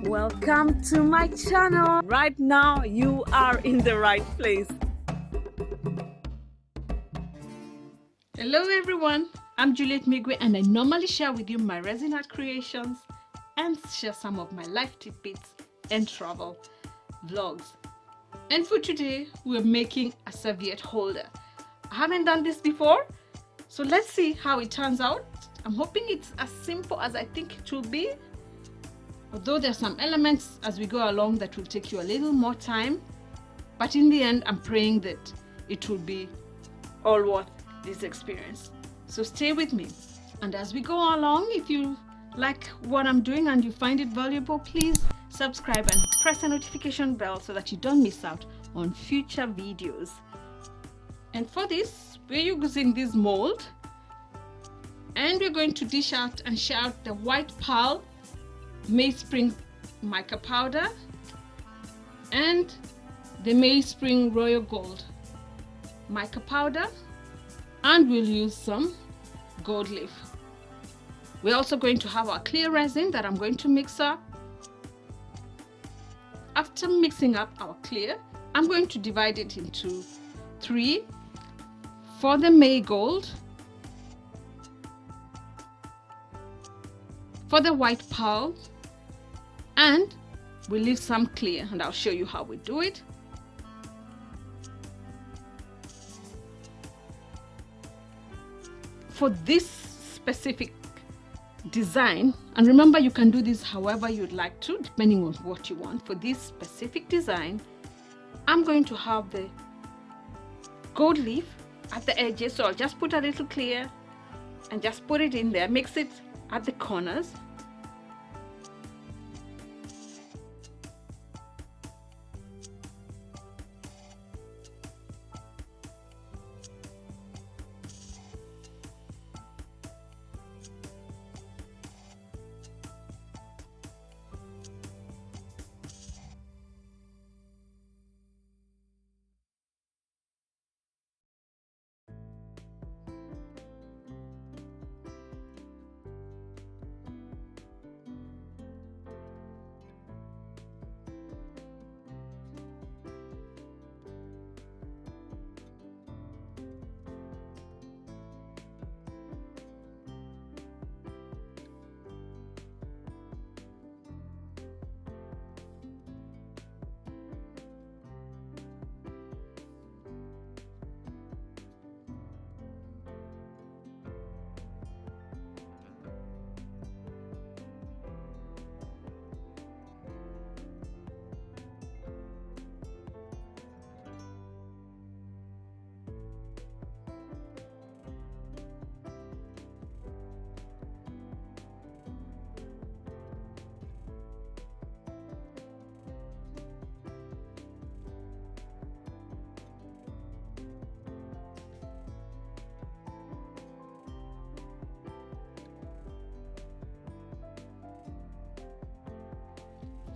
Welcome to my channel. Right now you are in the right place. Hello everyone, I'm Juliet Migwi and I normally share with you my resin art creations and share some of my life tidbits and travel vlogs. And for today we're making a serviette holder. I haven't done this before, so let's see how it turns out. I'm hoping it's as simple as I think it will be, although there are some elements as we go along that will take you a little more time, but in the end I'm praying that it will be all worth this experience. So stay with me, and as we go along, if you like what I'm doing and you find it valuable, please subscribe and press the notification bell so that you don't miss out on future videos. And for this we're using this mold, and we're going to dish out and share out the white pearl MEYSPRING mica powder and the MEYSPRING royal gold mica powder, and we'll use some gold leaf. We're also going to have our clear resin that I'm going to mix up. After mixing up our clear, I'm going to divide it into 3 for the May gold, for the white pearl, and we'll leave some clear, and I'll show you how we do it. For this specific design, and remember you can do this however you'd like to depending on what you want. For this specific design, I'm going to have the gold leaf at the edges, so I'll just put a little clear and just put it in there, mix it at the corners.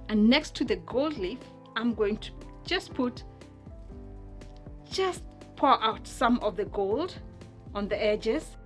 And next to the gold leaf, I'm going to just pour out some of the gold on the edges.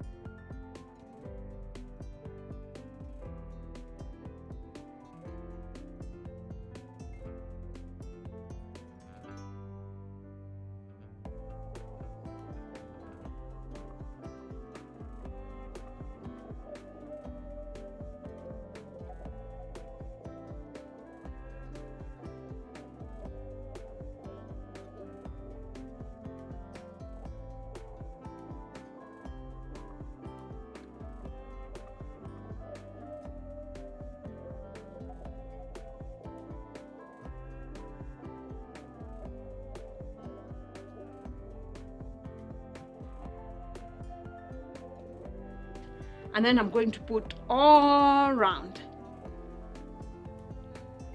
And then I'm going to put all around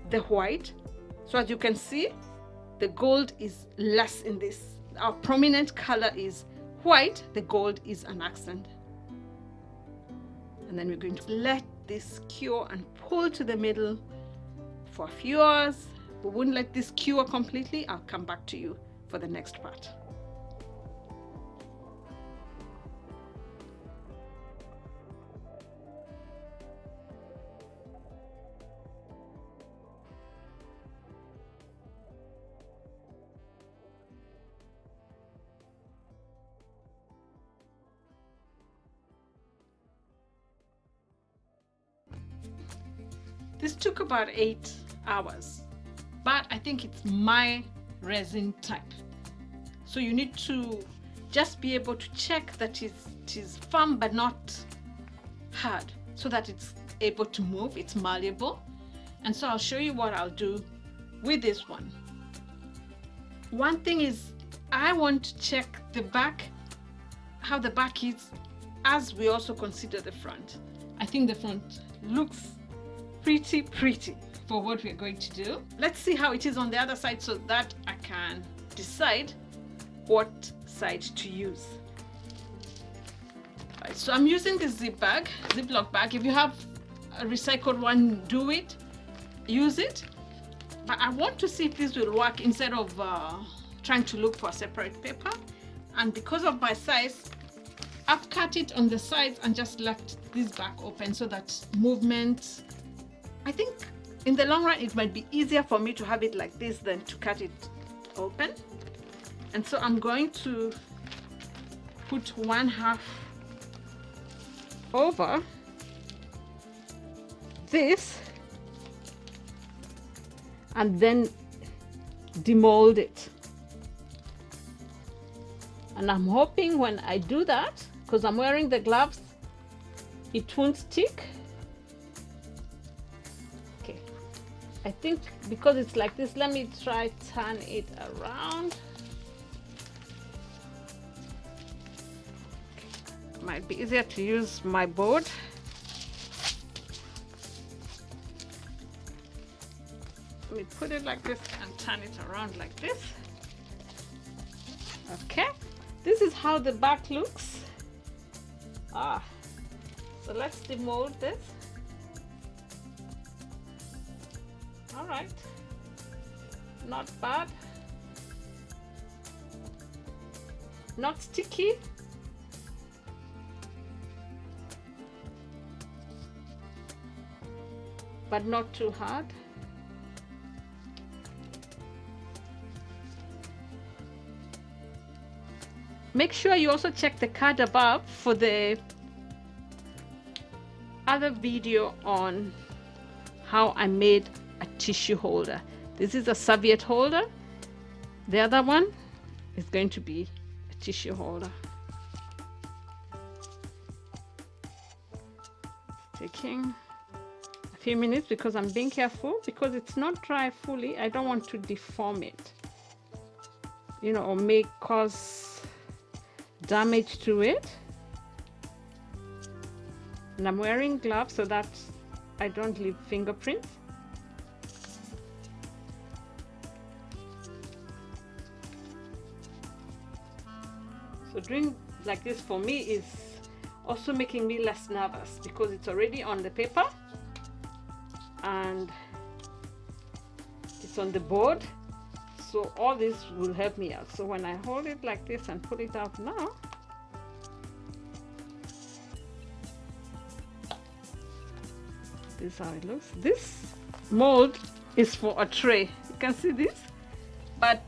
the white. So as you can see, the gold is less in this. Our prominent color is white, the gold is an accent. And then we're going to let this cure and pull to the middle for a few hours. We won't let this cure completely. I'll come back to you for the next part. This took about 8 hours, but I think it's my resin type. So you need to just be able to check that it is firm but not hard, so that it's able to move, it's malleable. And so I'll show you what I'll do with this one. One thing is, I want to check the back, how the back is, as we also consider the front. I think the front looks pretty for what we're going to do. Let's see how it is on the other side so that I can decide what side to use. Right, so I'm using this Ziploc bag. If you have a recycled one, do it, use it. But I want to see if this will work instead of trying to look for a separate paper. And because of my size, I've cut it on the sides and just left this back open so that movement, I think in the long run it might be easier for me to have it like this than to cut it open. And so I'm going to put 1/2 over this and then demold it. And I'm hoping when I do that, because I'm wearing the gloves, it won't stick. Okay, I think because it's like this, let me try turn it around. Okay. Might be easier to use my board. Let me put it like this and turn it around like this. Okay, this is how the back looks. So let's demold this. All right, not bad, not sticky. But not too hard. Make sure you also check the card above for the other video on how I made a tissue holder. This is a serviette holder. The other one is going to be a tissue holder. Taking a few minutes because I'm being careful, because it's not dry fully. I don't want to deform it, you know, or cause damage to it. And I'm wearing gloves so that I don't leave fingerprints. So doing like this for me is also making me less nervous because it's already on the paper and it's on the board. So all this will help me out. So when I hold it like this and pull it out now, this is how it looks. This mold is for a tray. You can see this, but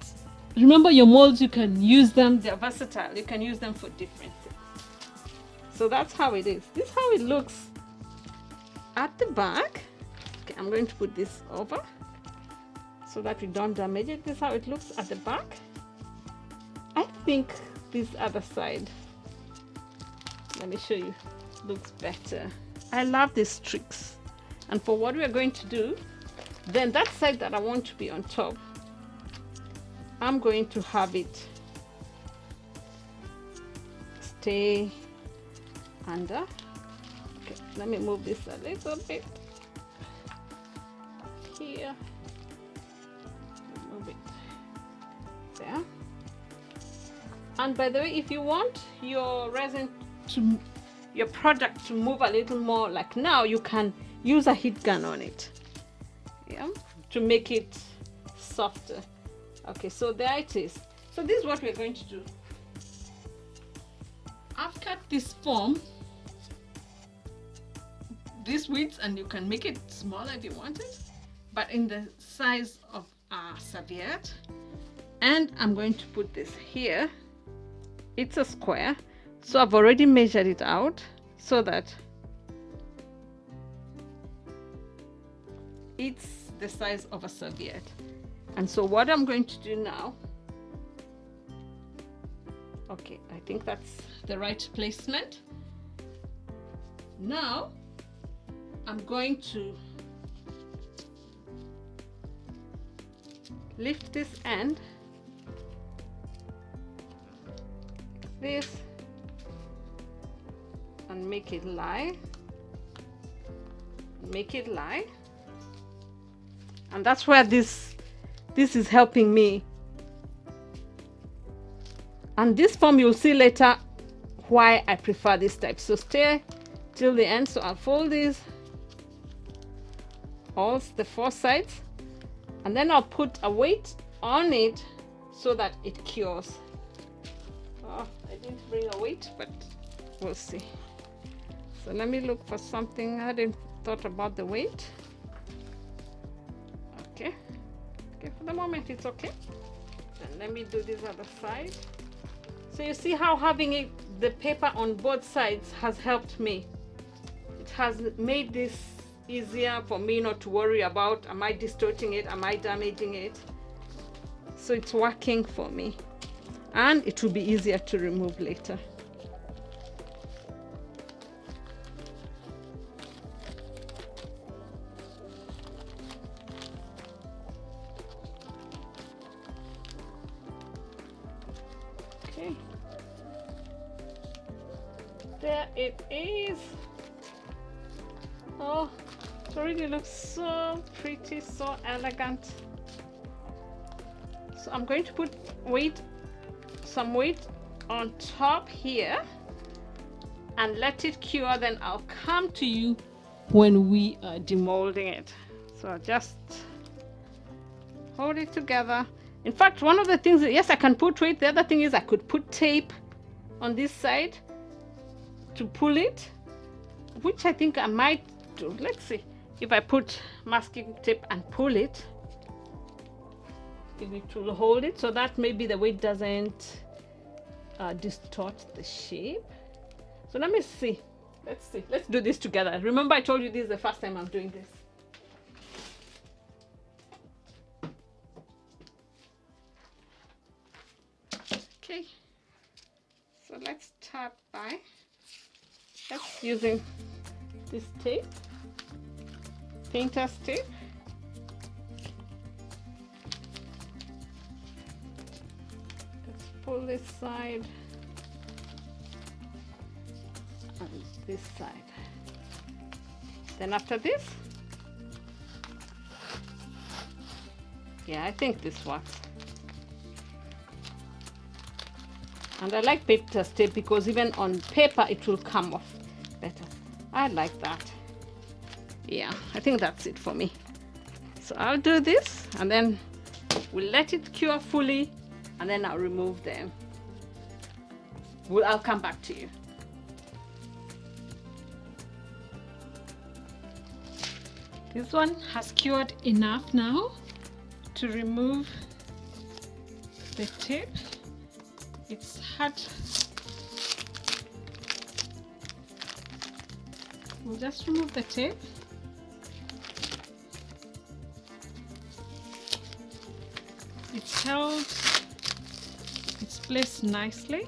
remember your molds, you can use them, they're versatile. You can use them for different things. So that's how it is. This is how it looks at the back. Okay, I'm going to put this over so that we don't damage it. This is how it looks at the back. I think this other side, let me show you, looks better. I love these tricks. And for what we are going to do, then that side that I want to be on top, I'm going to have it stay under. Okay, let me move this a little bit here. Move it there. And by the way, if you want your resin to, your product to move a little more like now, you can use a heat gun on it, yeah, to make it softer. Okay, so there it is. So this is what we're going to do. I've cut this form, this width, and you can make it smaller if you want it, but in the size of a serviette. And I'm going to put this here. It's a square, so I've already measured it out so that it's the size of a serviette. And so what I'm going to do now, okay, I think that's the right placement. Now I'm going to lift this end, this, and make it lie, and that's where this is helping me. And this form, you'll see later why I prefer this type. So stay till the end. So I'll fold these, all the 4 sides, and then I'll put a weight on it so that it cures. Oh, I didn't bring a weight, but we'll see. So let me look for something. I hadn't thought about the weight. Okay, for the moment it's okay. Then let me do this other side. So you see how having the paper on both sides has helped me. It has made this easier for me not to worry about, am I distorting it, am I damaging it? So it's working for me, and it will be easier to remove later. Okay, there it is. Oh, it already looks so pretty, so elegant. So I'm going to put some weight on top here and let it cure. Then I'll come to you when we are demolding it. So I'll just hold it together. In fact, one of the things that, yes, I can put weight. The other thing is I could put tape on this side to pull it, which I think I might do. Let's see if I put masking tape and pull it, if it will hold it, so that maybe the weight doesn't distort the shape. So let me see. Let's see. Let's do this together. Remember, I told you this is the first time I'm doing this. Okay. So let's start by just using this tape, painter's tape. Let's pull this side and this side. Then after this, yeah, I think this works. And I like painter's tape because even on paper it will come off better. I like that. Yeah, I think that's it for me. So I'll do this and then we'll let it cure fully, and then I'll remove them. I'll come back to you. This one has cured enough now to remove the tape. It's hard. We'll just remove the tape. It's held its place nicely.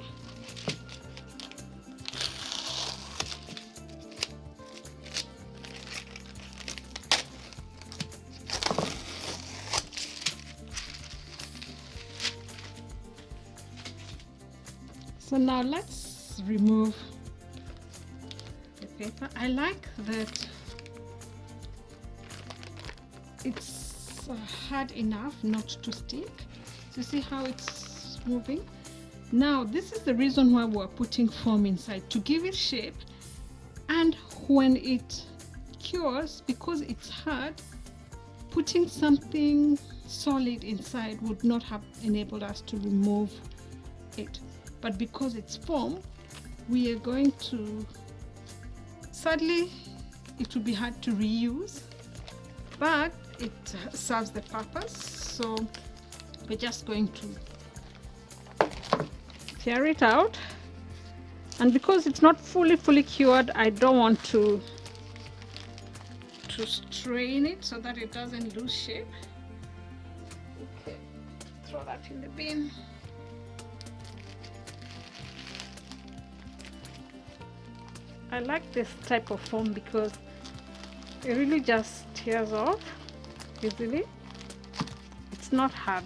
So now let's remove the paper. I like that it's hard enough not to stick. So see how it's moving? Now this is the reason why we're putting foam inside, to give it shape, and when it cures, because it's hard, putting something solid inside would not have enabled us to remove it. But because it's foam, we are going to, sadly, it will be hard to reuse, but it serves the purpose. So we're just going to tear it out. And because it's not fully cured, I don't want to to strain it so that it doesn't lose shape. Okay, throw that in the bin. I like this type of foam because it really just tears off easily. It's not hard.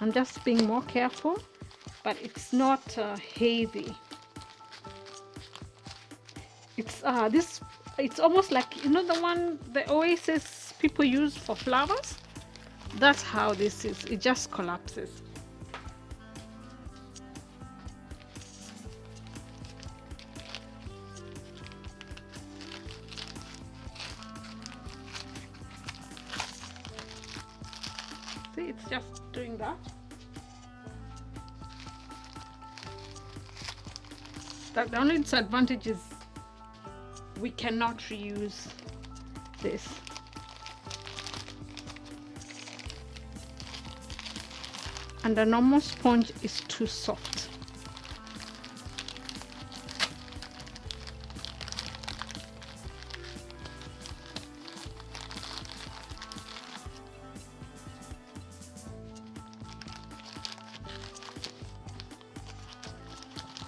I'm just being more careful, but it's not heavy. It's it's almost like, you know, the oasis people use for flowers. That's how this is. It just collapses. See, it's just doing that. The only disadvantage is we cannot reuse this. And the normal sponge is too soft.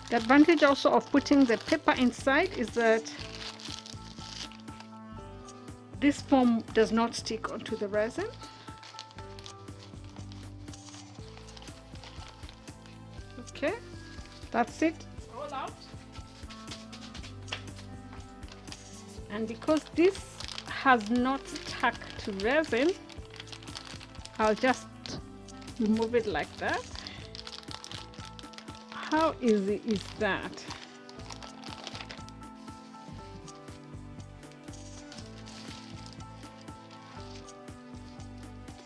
The advantage also of putting the paper inside is that this foam does not stick onto the resin. Okay, that's it. Roll out. And because this has not stuck to resin, I'll just remove it like that. How easy is that?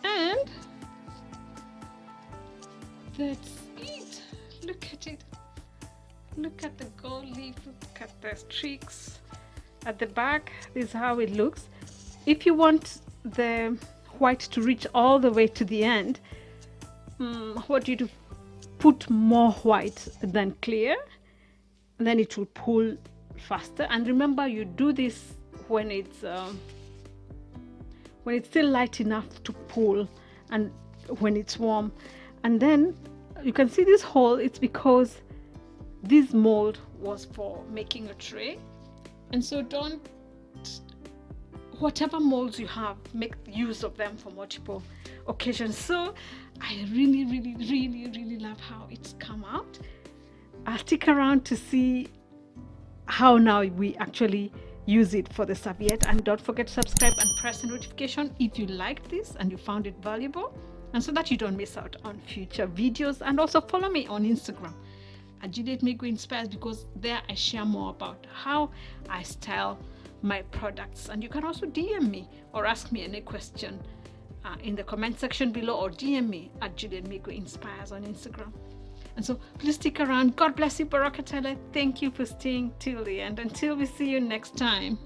And that's it. Look at it. Look at the gold leaf. Look at the streaks at the back. This is how it looks. If you want the white to reach all the way to the end, what do you do? Put more white than clear, then it will pull faster. And remember, you do this when it's still light enough to pull and when it's warm. And then you can see this hole. It's because this mold was for making a tray, and so don't, whatever molds you have, make use of them for multiple occasions. So I really love how it's come out. I'll stick around to see how now we actually use it for the serviette. And don't forget to subscribe and press the notification if you liked this and you found it valuable, and so that you don't miss out on future videos. And also follow me on Instagram at Juliet Migwi Inspires, because there I share more about how I style my products. And you can also DM me or ask me any question in the comment section below, or DM me at Juliet Migwi Inspires on Instagram. And so please stick around. God bless you, Barakatala. Thank you for staying till the end. Until we see you next time.